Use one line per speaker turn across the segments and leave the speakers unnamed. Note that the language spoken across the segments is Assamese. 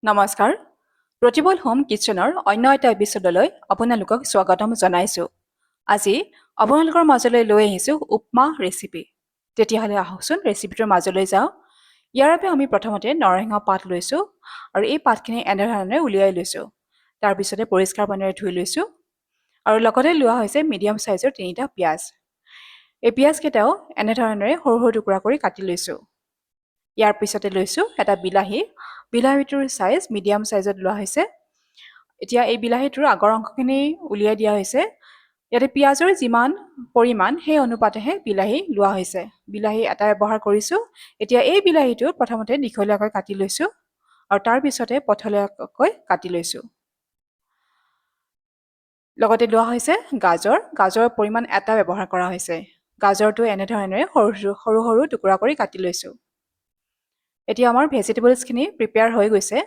নমস্কাৰ প্ৰতিবল হোম কিচেনৰ অন্য এটা এপিছডলৈ আপোনালোকক স্বাগতম জনাইছোঁ। আজি আপোনালোকৰ মাজলৈ লৈ আহিছোঁ উপমা ৰেচিপি। তেতিয়াহ'লে আহকচোন ৰেচিপিটোৰ মাজলৈ যাওঁ। ইয়াৰ বাবে আমি প্ৰথমতে নৰসিংহ পাত লৈছোঁ আৰু এই পাতখিনি এনেধৰণে উলিয়াই লৈছোঁ। তাৰপিছতে পৰিষ্কাৰ পানীৰে ধুই লৈছোঁ আৰু লগতে লোৱা হৈছে মিডিয়াম চাইজৰ 3টা পিঁয়াজ। এই পিঁয়াজকেইটাও এনেধৰণেৰে সৰু সৰু টুকুৰা কৰি কাটি লৈছোঁ। ইয়াৰ পিছতে লৈছোঁ এটা বিলাহী। বিলাহীটোৰ চাইজ মিডিয়াম চাইজত লোৱা হৈছে। এতিয়া এই বিলাহীটোৰ আগৰ অংশখিনি উলিয়াই দিয়া হৈছে। ইয়াতে পিঁয়াজৰ যিমান পৰিমাণ সেই অনুপাতেহে বিলাহী লোৱা হৈছে। বিলাহী এটা ব্যৱহাৰ কৰিছোঁ। এতিয়া এই বিলাহীটো প্ৰথমতে দীঘলীয়াকৈ কাটি লৈছোঁ আৰু তাৰ পিছতে পথলীয়াকৈ কাটি লৈছোঁ। লগতে লোৱা হৈছে গাজৰ। গাজৰৰ পৰিমাণ এটা ব্যৱহাৰ কৰা হৈছে। গাজৰটো এনেধৰণেৰে সৰু সৰু টুকুৰা কৰি কাটি লৈছোঁ। এতিয়া আমাৰ ভেজিটেবলছখিনি প্ৰিপেয়াৰ হৈ গৈছে।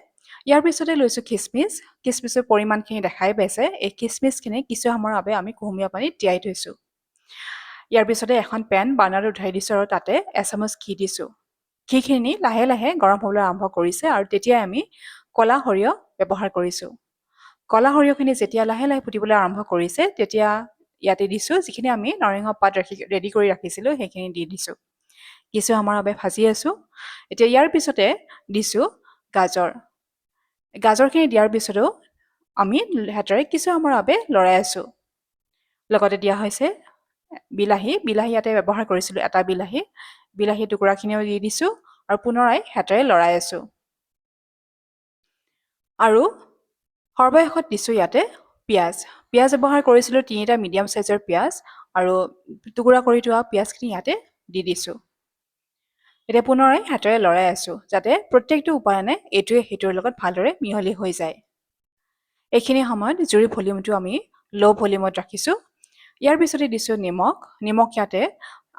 ইয়াৰ পিছতে লৈছোঁ খিচমিচ। খিচমিচৰ পৰিমাণখিনি দেখাই পাইছে। এই খিচমিচখিনি কিছু সময়ৰ বাবে আমি কুহুমীয়া পানীত তিয়াই থৈছোঁ। ইয়াৰ পিছতে এখন পেন বাৰ্ণাৰত উঠাই দিছোঁ আৰু তাতে এচামুচ ঘি দিছোঁ। ঘিখিনি লাহে লাহে গৰম হ'বলৈ আৰম্ভ কৰিছে আৰু তেতিয়াই আমি ক'লা সৰিয়হ ব্যৱহাৰ কৰিছোঁ। ক'লা সৰিয়হখিনি যেতিয়া লাহে লাহে ফুটিবলৈ আৰম্ভ কৰিছে তেতিয়া ইয়াতে দিছোঁ যিখিনি আমি নৰসিংহ পাত ৰেডি কৰি ৰাখিছিলোঁ সেইখিনি দি দিছোঁ। কিছু সময়ৰ বাবে ভাজি আছোঁ। এতিয়া ইয়াৰ পিছতে দিছোঁ গাজৰ। গাজৰখিনি দিয়াৰ পিছতো আমি হাতেৰে কিছু সময়ৰ বাবে লৰাই আছোঁ। লগতে দিয়া হৈছে বিলাহী। বিলাহী ইয়াতে ব্যৱহাৰ কৰিছিলোঁ এটা বিলাহী। বিলাহী টুকুৰাখিনিও দি দিছোঁ আৰু পুনৰাই হাতেৰে লৰাই আছোঁ। আৰু সৰ্বশেষত দিছোঁ ইয়াতে পিঁয়াজ। পিঁয়াজ ব্যৱহাৰ কৰিছিলোঁ 3টা মিডিয়াম চাইজৰ পিঁয়াজ আৰু টুকুৰা কৰি থোৱা পিঁয়াজখিনি ইয়াতে দি দিছোঁ। এতিয়া পুনৰাই হাতেৰে লৰাই আছোঁ যাতে প্ৰত্যেকটো উপাদানে এইটোৱে সেইটোৰ লগত ভালদৰে মিহলি হৈ যায়। এইখিনি সময়ত জুইৰ ভলিউমটো আমি ল' ভলিউমত ৰাখিছোঁ। ইয়াৰ পিছতে দিছোঁ নিমখ। নিমখ ইয়াতে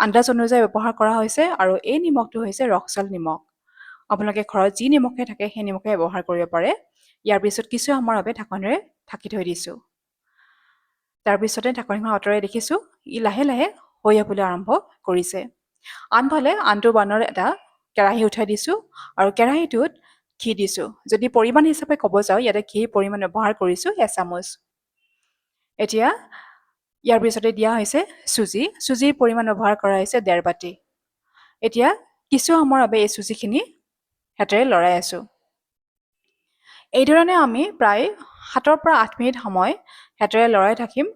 আন্দাজ অনুযায়ী ব্যৱহাৰ কৰা হৈছে আৰু এই নিমখটো হৈছে ৰক সল্ট নিমখ। আপোনালোকে ঘৰত যি নিমখে থাকে সেই নিমখে ব্যৱহাৰ কৰিব পাৰে। ইয়াৰ পিছত কিছু সময়ৰ বাবে ঢাকনেৰে ঢাকি থৈ দিছোঁ। তাৰপিছতে ঢাকনিখন আঁতৰাই দেখিছোঁ ই লাহে লাহে হৈ আহিবলৈ আৰম্ভ কৰিছে। আনফালে আনটো বাৰ্ণাৰত এটা কেৰাহী উঠাই দিছোঁ আৰু কেৰাহীটোত ঘি দিছোঁ। যদি পৰিমাণ হিচাপে ক'ব যাওঁ ইয়াতে ঘিৰ পৰিমাণ ব্যৱহাৰ কৰিছোঁ এচামুচ। এতিয়া ইয়াৰ পিছতে দিয়া হৈছে চুজি। চুজিৰ পৰিমাণ ব্যৱহাৰ কৰা হৈছে 1.5 বাটি। এতিয়া কিছু সময়ৰ বাবে এই চুজিখিনি হাতেৰে লৰাই আছোঁ। এইধৰণে আমি প্ৰায় 7 পৰা 8 মিনিট সময় হাতেৰে লৰাই থাকিম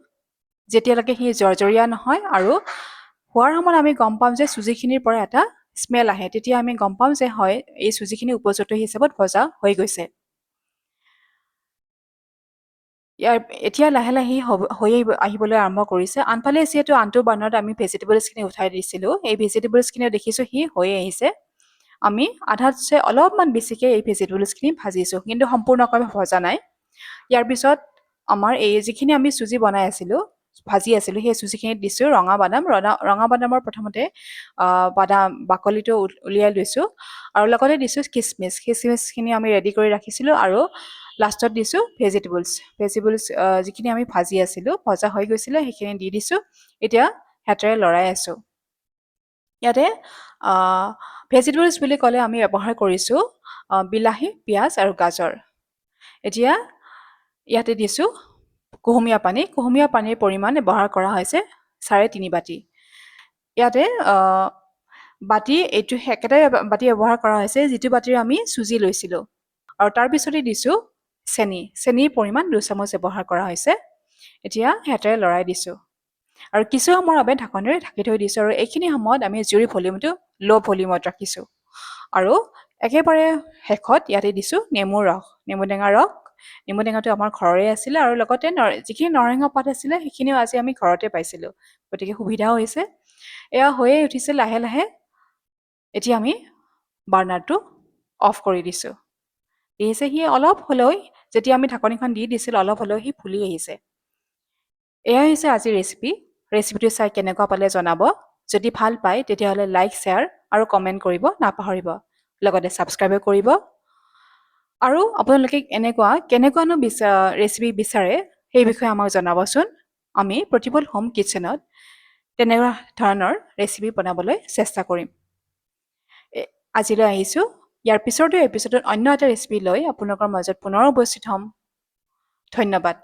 যেতিয়ালৈকে সি জৰ্জৰীয়া নহয় আৰু হোৱাৰ সময়ত আমি গম পাম যে চুজিখিনিৰ পৰা এটা স্মেল আহে। তেতিয়া আমি গম পাম যে হয় এই চুজিখিনি উপযুক্ত হিচাপত ভজা হৈ গৈছে। এতিয়া লাহে লাহে হৈ আহিবলৈ আৰম্ভ কৰিছে। আনফালে যিহেতু আনটো বাৰ্ণাৰত আমি ভেজিটেবলছখিনি উঠাই দিছিলোঁ এই ভেজিটেবলছখিনি দেখিছোঁ সি হৈ আহিছে। আমি আধাতছে অলপমান বেছিকৈ এই ভেজিটেবলছখিনি ভাজিছোঁ কিন্তু সম্পূৰ্ণকৈ ভজা নাই। ইয়াৰ পিছত আমাৰ এই যিখিনি আমি চুজি বনাই আছিলোঁ ভাজি আছিলোঁ সেই চুজিখিনিত দিছোঁ ৰঙা বাদাম। ৰঙা বাদামৰ প্ৰথমতে বাদাম বাকলিটো উলিয়াই লৈছোঁ আৰু লগতে দিছোঁ খিচমিচ। খিচমিচখিনি আমি ৰেডি কৰি ৰাখিছিলোঁ আৰু লাষ্টত দিছোঁ ভেজিটেবলছ যিখিনি আমি ভাজি আছিলোঁ ভজা হৈ গৈছিলে সেইখিনি দি দিছোঁ। এতিয়া হাতেৰে লৰাই আছোঁ। ইয়াতে ভেজিটেবলছ বুলি ক'লে আমি ব্যৱহাৰ কৰিছোঁ বিলাহী, পিঁয়াজ আৰু গাজৰ। এতিয়া ইয়াতে দিছোঁ কুহুমীয়া পানী। কুহুমীয়া পানীৰ পৰিমাণ ব্যৱহাৰ কৰা হৈছে 3.5 বাটি। ইয়াতে বাটি এইটো একেটাই বাটি ব্যৱহাৰ কৰা হৈছে যিটো বাটিৰে আমি চুজি লৈছিলোঁ আৰু তাৰপিছতে দিছোঁ চেনি। চেনিৰ পৰিমাণ 2 চামুচ ব্যৱহাৰ কৰা হৈছে। এতিয়া হাতেৰে লৰাই দিছোঁ আৰু কিছু সময়ৰ বাবে ঢাকনেৰে ঢাকি থৈ দিছোঁ আৰু এইখিনি সময়ত আমি জুইৰ ভলিউমটো ল' ভলিউমত ৰাখিছোঁ আৰু একেবাৰে শেষত ইয়াতে দিছোঁ নেমুৰ ৰস, নেমু টেঙাৰ ৰস। নেমু টেঙাটো আমাৰ ঘৰৰে আছিলে আৰু লগতে যিখিনি নৰসিংহ পাত আছিলে সেইখিনিও আজি আমি ঘৰতে পাইছিলোঁ গতিকে সুবিধাও হৈছে। এয়া হৈয়ে উঠিছে লাহে লাহে। এতিয়া আমি বাৰ্ণাৰটো অফ কৰি দিছোঁ। দেখিছে সি অলপ হ'লেও যেতিয়া আমি ঢাকনিখন দি দিছিলোঁ অলপ হ'লেও সি ফুলি আহিছে। এয়াই হৈছে আজিৰ ৰেচিপি। ৰেচিপিটো চাই কেনেকুৱা পালে জনাব। যদি ভাল পায় তেতিয়াহ'লে লাইক, শ্বেয়াৰ আৰু কমেণ্ট কৰিব নাপাহৰিব। লগতে ছাবস্ক্ৰাইবো কৰিব। আৰু আপোনালোকে কেনেকুৱানো ৰেচিপি বিচাৰে সেই বিষয়ে আমাক জনাবচোন। আমি প্ৰতিবল হোম কিচেনত তেনেকুৱা ধৰণৰ ৰেচিপি বনাবলৈ চেষ্টা কৰিম। আজিলৈ আহিছোঁ। ইয়াৰ পিছৰটো এপিছডত অন্য এটা ৰেচিপি লৈ আপোনালোকৰ মাজত পুনৰ উপস্থিত হ'ম। ধন্যবাদ।